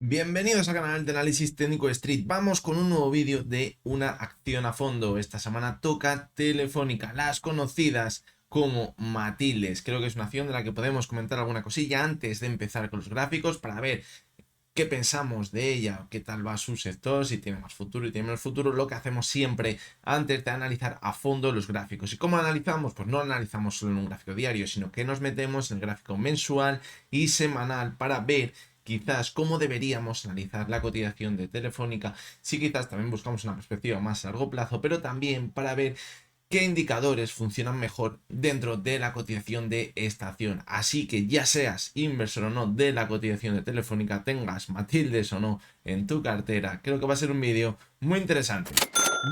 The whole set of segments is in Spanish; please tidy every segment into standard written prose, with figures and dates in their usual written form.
Bienvenidos al canal de análisis técnico de Street. Vamos con un nuevo vídeo de una acción a fondo. Esta semana toca Telefónica, las conocidas como Matildes. Creo que es una acción de la que podemos comentar alguna cosilla antes de empezar con los gráficos para ver qué pensamos de ella, qué tal va su sector, si tiene más futuro y tiene menos futuro, lo que hacemos siempre antes de analizar a fondo los gráficos. ¿Y cómo analizamos? Pues no analizamos solo en un gráfico diario, sino que nos metemos en el gráfico mensual y semanal para ver quizás cómo deberíamos analizar la cotización de Telefónica, si quizás también buscamos una perspectiva más a largo plazo, pero también para ver qué indicadores funcionan mejor dentro de la cotización de esta acción. Así que ya seas inversor o no de la cotización de Telefónica, tengas Matildes o no en tu cartera, creo que va a ser un vídeo muy interesante.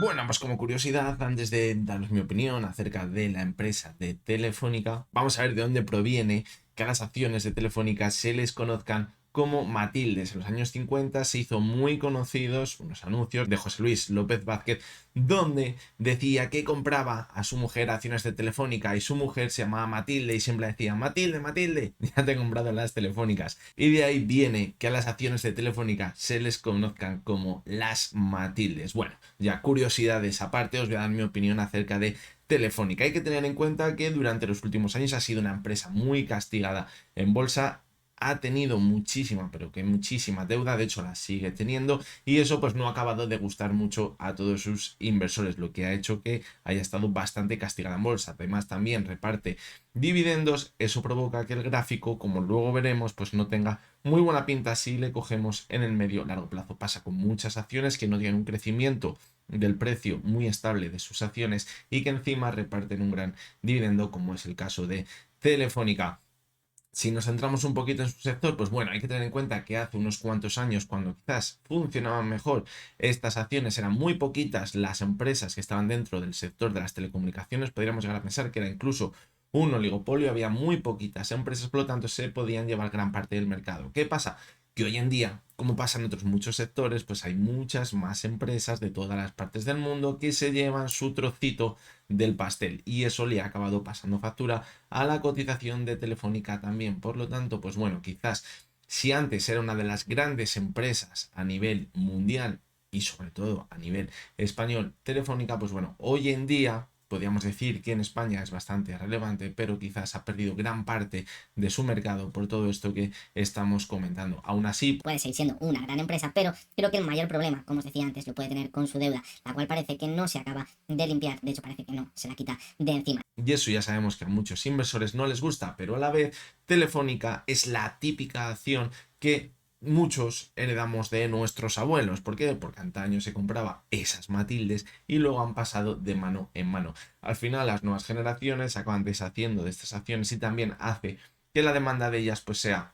Bueno, pues como curiosidad, antes de daros mi opinión acerca de la empresa de Telefónica, vamos a ver de dónde proviene que a las acciones de Telefónica se les conozcan como Matildes. En los años 50 se hizo muy conocidos unos anuncios de José Luis López Vázquez donde decía que compraba a su mujer acciones de Telefónica y su mujer se llamaba Matilde y siempre decía: Matilde, Matilde, ya te he comprado las telefónicas. Y de ahí viene que a las acciones de Telefónica se les conozcan como las Matildes. Bueno, ya curiosidades aparte, os voy a dar mi opinión acerca de Telefónica. Hay que tener en cuenta que durante los últimos años ha sido una empresa muy castigada en bolsa, ha tenido muchísima, pero que muchísima deuda, de hecho la sigue teniendo, y eso pues no ha acabado de gustar mucho a todos sus inversores, lo que ha hecho que haya estado bastante castigada en bolsa. Además también reparte dividendos, eso provoca que el gráfico, como luego veremos, pues no tenga muy buena pinta si le cogemos en el medio largo plazo. Pasa con muchas acciones que no tienen un crecimiento del precio muy estable de sus acciones y que encima reparten un gran dividendo, como es el caso de Telefónica. Si nos centramos un poquito en su sector, pues bueno, hay que tener en cuenta que hace unos cuantos años, cuando quizás funcionaban mejor estas acciones, eran muy poquitas las empresas que estaban dentro del sector de las telecomunicaciones. Podríamos llegar a pensar que era incluso un oligopolio, había muy poquitas empresas, por lo tanto se podían llevar gran parte del mercado. ¿Qué pasa? Que hoy en día, como pasa en otros muchos sectores, pues hay muchas más empresas de todas las partes del mundo que se llevan su trocito del pastel, y eso le ha acabado pasando factura a la cotización de Telefónica también. Por lo tanto, pues bueno, quizás si antes era una de las grandes empresas a nivel mundial y sobre todo a nivel español, Telefónica, pues bueno, hoy en día podríamos decir que en España es bastante relevante, pero quizás ha perdido gran parte de su mercado por todo esto que estamos comentando. Aún así, puede seguir siendo una gran empresa, pero creo que el mayor problema, como os decía antes, lo puede tener con su deuda, la cual parece que no se acaba de limpiar, de hecho parece que no se la quita de encima. y eso ya sabemos que a muchos inversores no les gusta, pero a la vez Telefónica es la típica acción que muchos heredamos de nuestros abuelos. ¿Por qué? Porque antaño se compraba esas Matildes y luego han pasado de mano en mano. Al final las nuevas generaciones acaban deshaciendo de estas acciones y también hace que la demanda de ellas pues sea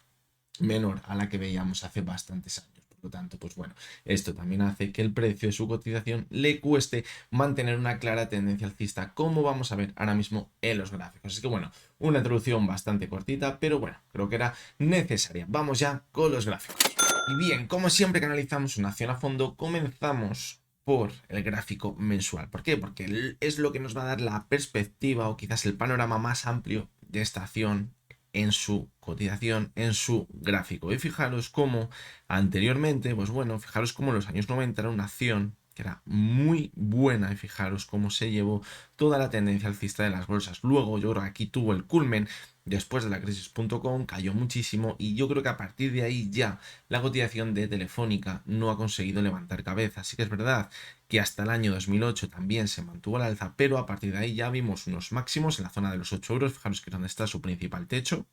menor a la que veíamos hace bastantes años. Por lo tanto, pues bueno, esto también hace que el precio de su cotización le cueste mantener una clara tendencia alcista, como vamos a ver ahora mismo en los gráficos. Así que bueno, una introducción bastante cortita, pero bueno, creo que era necesaria. Vamos ya con los gráficos. Y bien, como siempre que analizamos una acción a fondo, comenzamos por el gráfico mensual. ¿Por qué? Porque es lo que nos va a dar la perspectiva o quizás el panorama más amplio de esta acción en su cotización, en su gráfico. Y fijaros cómo anteriormente, pues bueno, fijaros cómo en los años 90 era una acción que era muy buena, y fijaros cómo se llevó toda la tendencia alcista de las bolsas. Luego yo creo que aquí tuvo el culmen después de la crisis.com, cayó muchísimo, y yo creo que a partir de ahí ya la cotización de Telefónica no ha conseguido levantar cabeza. Así que es verdad que hasta el año 2008 también se mantuvo al alza, pero a partir de ahí ya vimos unos máximos en la zona de los 8 euros. Fijaros que es donde está su principal techo,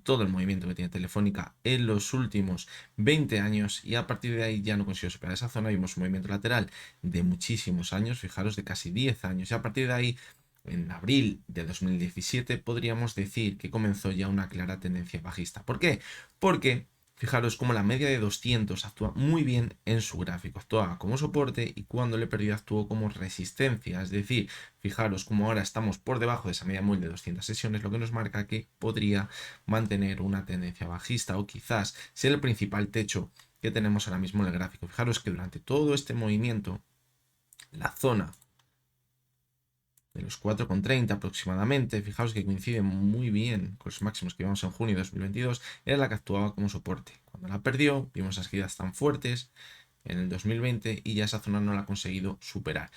todo el movimiento que tiene Telefónica en los últimos 20 años, y a partir de ahí ya no consiguió superar esa zona. Vimos un movimiento lateral de muchísimos años, fijaros, de casi 10 años, y a partir de ahí en abril de 2017 podríamos decir que comenzó ya una clara tendencia bajista. ¿Por qué? Porque fijaros como la media de 200 actúa muy bien en su gráfico, actúa como soporte, y cuando le perdió actuó como resistencia. Es decir, fijaros como ahora estamos por debajo de esa media móvil de 200 sesiones, lo que nos marca que podría mantener una tendencia bajista o quizás ser el principal techo que tenemos ahora mismo en el gráfico. Fijaros que durante todo este movimiento, la zona de los 4,30 aproximadamente, fijaos que coincide muy bien con los máximos que vimos en junio de 2022, era la que actuaba como soporte. Cuando la perdió, vimos esas caídas tan fuertes en el 2020 y ya esa zona no la ha conseguido superar.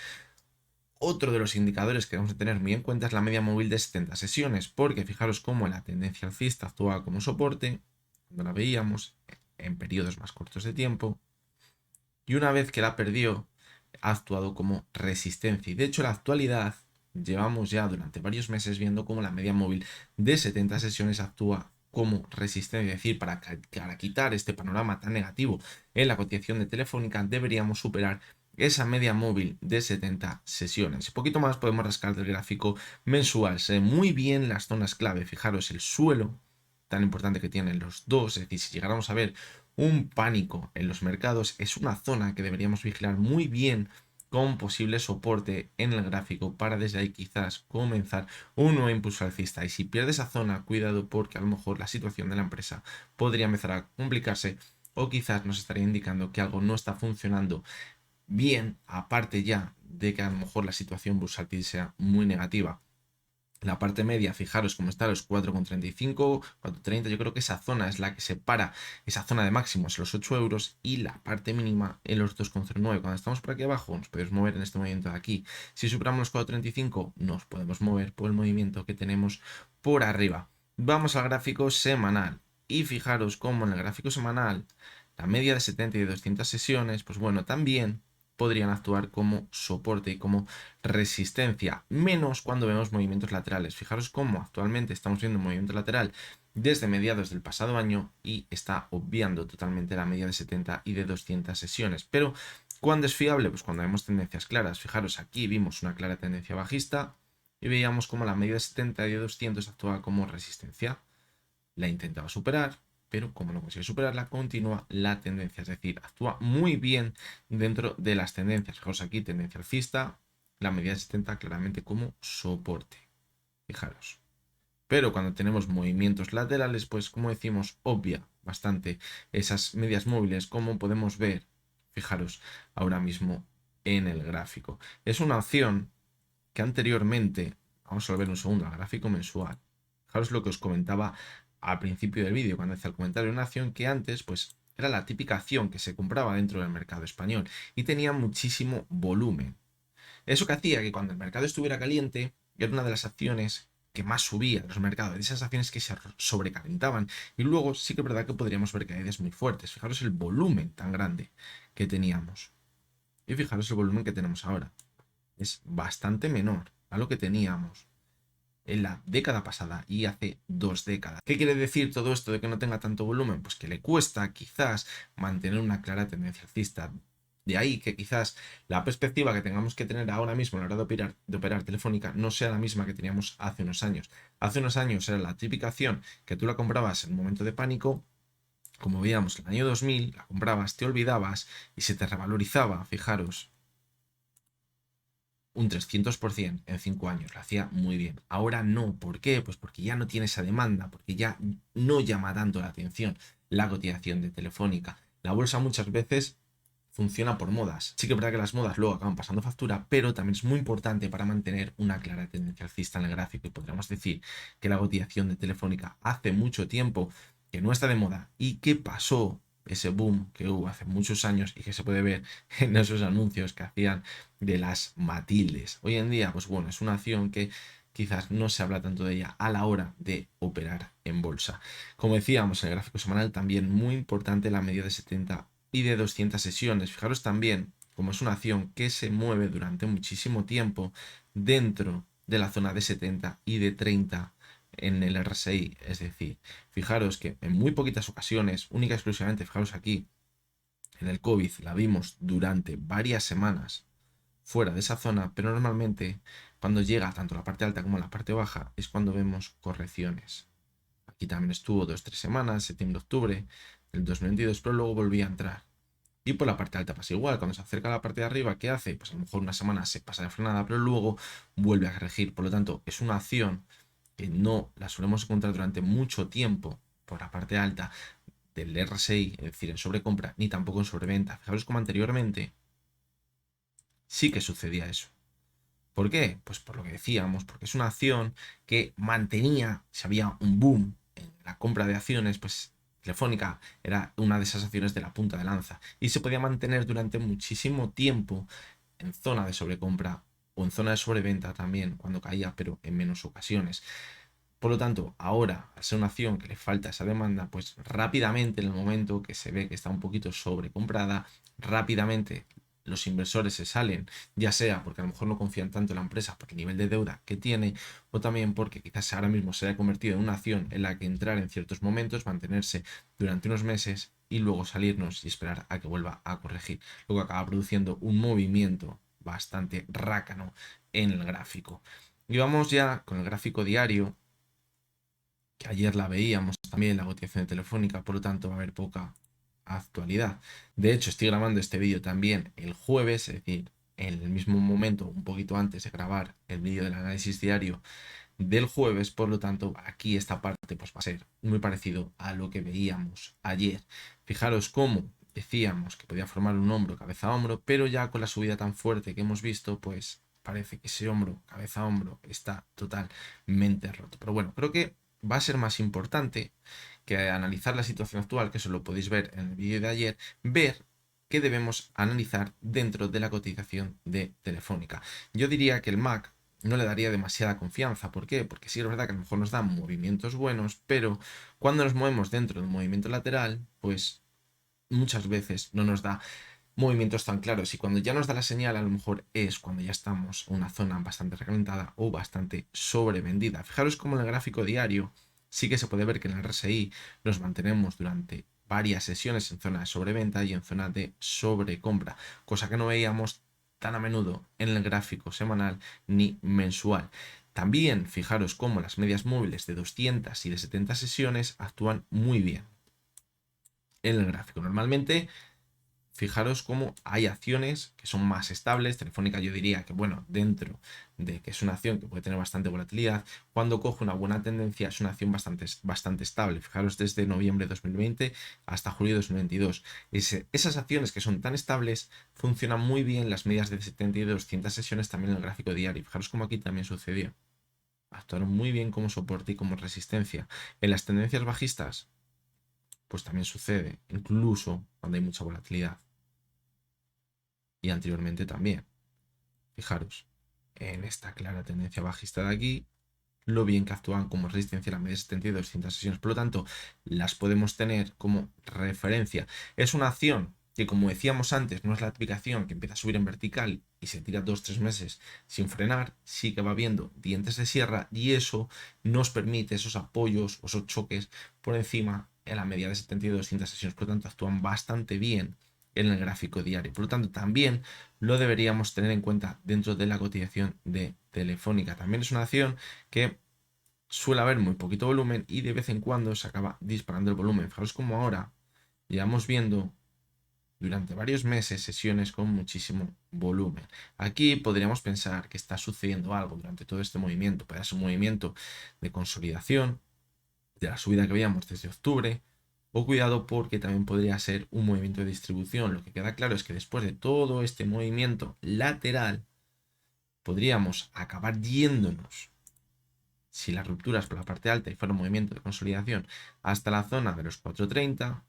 Otro de los indicadores que vamos a tener muy en cuenta es la media móvil de 70 sesiones, porque fijaros cómo la tendencia alcista actuaba como soporte, cuando la veíamos en periodos más cortos de tiempo, y una vez que la perdió, ha actuado como resistencia. Y de hecho, en la actualidad, llevamos ya durante varios meses viendo cómo la media móvil de 70 sesiones actúa como resistencia. Es decir, para quitar este panorama tan negativo en la cotización de Telefónica, deberíamos superar esa media móvil de 70 sesiones. Un poquito más podemos rascar del gráfico mensual. Se ven muy bien las zonas clave. Fijaros el suelo tan importante que tienen los dos. Es decir, si llegáramos a ver un pánico en los mercados, es una zona que deberíamos vigilar muy bien con posible soporte en el gráfico para desde ahí quizás comenzar un nuevo impulso alcista. Y si pierde esa zona, cuidado, porque a lo mejor la situación de la empresa podría empezar a complicarse o quizás nos estaría indicando que algo no está funcionando bien, aparte ya de que a lo mejor la situación bursátil sea muy negativa. La parte media, fijaros cómo está los 4,35, 4,30. Yo creo que esa zona es la que separa esa zona de máximos, los 8 euros, y la parte mínima en los 2,09. Cuando estamos por aquí abajo, nos podemos mover en este movimiento de aquí. Si superamos los 4,35, nos podemos mover por el movimiento que tenemos por arriba. Vamos al gráfico semanal. Y fijaros cómo en el gráfico semanal, la media de 70 y de 200 sesiones, pues bueno, también podrían actuar como soporte y como resistencia, menos cuando vemos movimientos laterales. Fijaros cómo actualmente estamos viendo un movimiento lateral desde mediados del pasado año y está obviando totalmente la media de 70 y de 200 sesiones. Pero, ¿cuándo es fiable? Pues cuando vemos tendencias claras. Fijaros, aquí vimos una clara tendencia bajista y veíamos cómo la media de 70 y de 200 actuaba como resistencia. La intentaba superar, pero como no consigue superarla, continúa la tendencia, es decir, actúa muy bien dentro de las tendencias. Fijaros aquí, tendencia alcista, la media de 70 claramente como soporte. Fijaros. Pero cuando tenemos movimientos laterales, pues como decimos, obvia bastante esas medias móviles, como podemos ver, fijaros ahora mismo en el gráfico. Es una opción que anteriormente, vamos a ver un segundo, al gráfico mensual. Fijaros lo que os comentaba al principio del vídeo, cuando hacía el comentario, una acción que antes, pues, era la típica acción que se compraba dentro del mercado español y tenía muchísimo volumen. Eso que hacía que cuando el mercado estuviera caliente, era una de las acciones que más subía en los mercados, de esas acciones que se sobrecalentaban. Y luego sí que es verdad que podríamos ver caídas muy fuertes. Fijaros el volumen tan grande que teníamos. Y fijaros el volumen que tenemos ahora. Es bastante menor a lo que teníamos en la década pasada y hace 2 décadas. ¿Qué quiere decir todo esto de que no tenga tanto volumen? Pues que le cuesta quizás mantener una clara tendencia alcista. De ahí que quizás la perspectiva que tengamos que tener ahora mismo a la hora de operar Telefónica no sea la misma que teníamos hace unos años. Hace unos años era la típica acción que tú la comprabas en un momento de pánico, como veíamos en el año 2000, la comprabas, te olvidabas y se te revalorizaba, fijaros, un 300% en 5 años, lo hacía muy bien. Ahora no, ¿por qué? Pues porque ya no tiene esa demanda, porque ya no llama tanto la atención la cotización de Telefónica. La bolsa muchas veces funciona por modas. Sí que es verdad que las modas luego acaban pasando factura, pero también es muy importante para mantener una clara tendencia alcista en el gráfico. Y podríamos decir que la cotización de Telefónica hace mucho tiempo que no está de moda. ¿Y qué pasó? Ese boom que hubo hace muchos años y que se puede ver en esos anuncios que hacían de las Matildes. Hoy en día, pues bueno, es una acción que quizás no se habla tanto de ella a la hora de operar en bolsa. Como decíamos en el gráfico semanal, también muy importante la media de 70 y de 200 sesiones. Fijaros también como es una acción que se mueve durante muchísimo tiempo dentro de la zona de 70 y de 30 en el RSI. Es decir, fijaros que en muy poquitas ocasiones, única y exclusivamente, fijaros aquí, en el COVID la vimos durante varias semanas fuera de esa zona, pero normalmente cuando llega tanto la parte alta como la parte baja es cuando vemos correcciones. Aquí también estuvo 2-3 semanas, septiembre-octubre del 2022, pero luego volvía a entrar. Y por la parte alta pasa igual, cuando se acerca a la parte de arriba, ¿qué hace? Pues a lo mejor una semana se pasa de frenada, pero luego vuelve a corregir. Por lo tanto, es una acción que no la solemos encontrar durante mucho tiempo por la parte alta del RSI, es decir, en sobrecompra, ni tampoco en sobreventa. Fijaros como anteriormente sí que sucedía eso. ¿Por qué? Pues por lo que decíamos, porque es una acción que mantenía, si había un boom en la compra de acciones, pues Telefónica era una de esas acciones de la punta de lanza y se podía mantener durante muchísimo tiempo en zona de sobrecompra o en zona de sobreventa también cuando caía, pero en menos ocasiones. Por lo tanto, ahora, al ser una acción que le falta esa demanda, pues rápidamente, en el momento que se ve que está un poquito sobrecomprada, rápidamente los inversores se salen, ya sea porque a lo mejor no confían tanto en la empresa por el nivel de deuda que tiene, o también porque quizás ahora mismo se haya convertido en una acción en la que entrar en ciertos momentos, mantenerse durante unos meses y luego salirnos y esperar a que vuelva a corregir. Luego acaba produciendo un movimiento bastante rácano en el gráfico. Y vamos ya con el gráfico diario, que ayer la veíamos también, la cotización de Telefónica, por lo tanto va a haber poca actualidad. De hecho, estoy grabando este vídeo también el jueves, es decir, en el mismo momento, un poquito antes de grabar el vídeo del análisis diario del jueves, por lo tanto, aquí esta parte pues va a ser muy parecido a lo que veíamos ayer. Fijaros cómo decíamos que podía formar un hombro, cabeza a hombro, pero ya con la subida tan fuerte que hemos visto, pues parece que ese hombro, cabeza a hombro, está totalmente roto. Pero bueno, creo que va a ser más importante que analizar la situación actual, que eso lo podéis ver en el vídeo de ayer, ver qué debemos analizar dentro de la cotización de Telefónica. Yo diría que el MAC no le daría demasiada confianza. ¿Por qué? Porque sí es verdad que a lo mejor nos da movimientos buenos, pero cuando nos movemos dentro de un movimiento lateral, pues muchas veces no nos da movimientos tan claros, y cuando ya nos da la señal a lo mejor es cuando ya estamos en una zona bastante recalentada o bastante sobrevendida. Fijaros cómo en el gráfico diario sí que se puede ver que en el RSI nos mantenemos durante varias sesiones en zona de sobreventa y en zona de sobrecompra, cosa que no veíamos tan a menudo en el gráfico semanal ni mensual. También fijaros cómo las medias móviles de 200 y de 70 sesiones actúan muy bien en el gráfico. Normalmente fijaros cómo hay acciones que son más estables. Telefónica yo diría que, bueno, dentro de que es una acción que puede tener bastante volatilidad, cuando coge una buena tendencia es una acción bastante estable. Fijaros desde noviembre de 2020 hasta julio de 2022. Esas acciones que son tan estables funcionan muy bien las medias de 70 y de 200 sesiones también en el gráfico diario. Fijaros cómo aquí también sucedió. Actuaron muy bien como soporte y como resistencia. En las tendencias bajistas, pues también sucede, incluso cuando hay mucha volatilidad. Y anteriormente también. Fijaros, en esta clara tendencia bajista de aquí, lo bien que actúan como resistencia a la media 70 y 200 sesiones. Por lo tanto, las podemos tener como referencia. Es una acción que, como decíamos antes, no es la típica acción que empieza a subir en vertical y se tira 2-3 meses sin frenar. Sí que va viendo dientes de sierra y eso nos permite esos apoyos o esos choques por encima en la media de 70 y 200 sesiones. Por lo tanto, actúan bastante bien en el gráfico diario. Por lo tanto, también lo deberíamos tener en cuenta dentro de la cotización de Telefónica. También es una acción que suele haber muy poquito volumen y de vez en cuando se acaba disparando el volumen. Fijaros como ahora llevamos viendo durante varios meses sesiones con muchísimo volumen. Aquí podríamos pensar que está sucediendo algo durante todo este movimiento. Puede ser un movimiento de consolidación de la subida que veíamos desde octubre, o cuidado porque también podría ser un movimiento de distribución. Lo que queda claro es que después de todo este movimiento lateral podríamos acabar yéndonos, si las rupturas por la parte alta y fuera un movimiento de consolidación, hasta la zona de los 430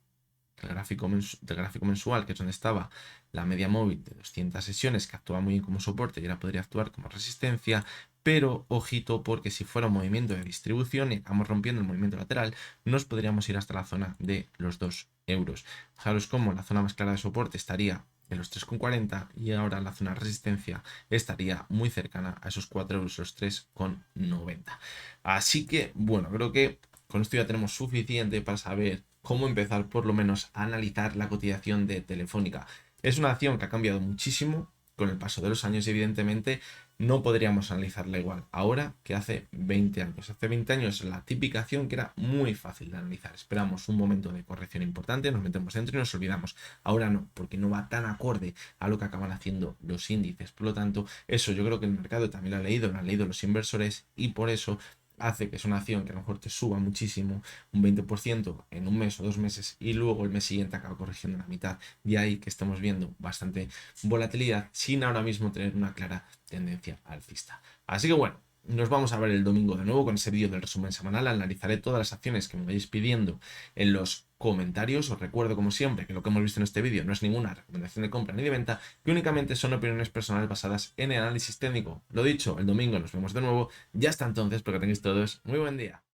del gráfico mensual, que es donde estaba la media móvil de 200 sesiones, que actúa muy bien como soporte y ahora podría actuar como resistencia. Pero ojito, porque si fuera un movimiento de distribución y acabamos rompiendo el movimiento lateral, nos podríamos ir hasta la zona de los 2 euros. Fijaros cómo la zona más clara de soporte estaría en los 3,40 y ahora la zona de resistencia estaría muy cercana a esos 4 euros, los 3,90. Así que, bueno, creo que con esto ya tenemos suficiente para saber cómo empezar por lo menos a analizar la cotización de Telefónica. Es una acción que ha cambiado muchísimo con el paso de los años y evidentemente no podríamos analizarla igual ahora que hace 20 años. Hace 20 años la típica acción que era muy fácil de analizar. Esperamos un momento de corrección importante, nos metemos dentro y nos olvidamos. Ahora no, porque no va tan acorde a lo que acaban haciendo los índices. Por lo tanto, eso yo creo que el mercado también lo han leído los inversores y por eso hace que es una acción que a lo mejor te suba muchísimo, un 20% en un mes o 2 meses, y luego el mes siguiente acaba corrigiendo la mitad. De ahí que estamos viendo bastante volatilidad sin ahora mismo tener una clara tendencia alcista. Así que bueno, nos vamos a ver el domingo de nuevo con ese vídeo del resumen semanal. Analizaré todas las acciones que me vais pidiendo en los comentarios. Os recuerdo, como siempre, que lo que hemos visto en este vídeo no es ninguna recomendación de compra ni de venta, que únicamente son opiniones personales basadas en el análisis técnico. Lo dicho, el domingo nos vemos de nuevo. Ya hasta entonces, porque tengáis todos muy buen día.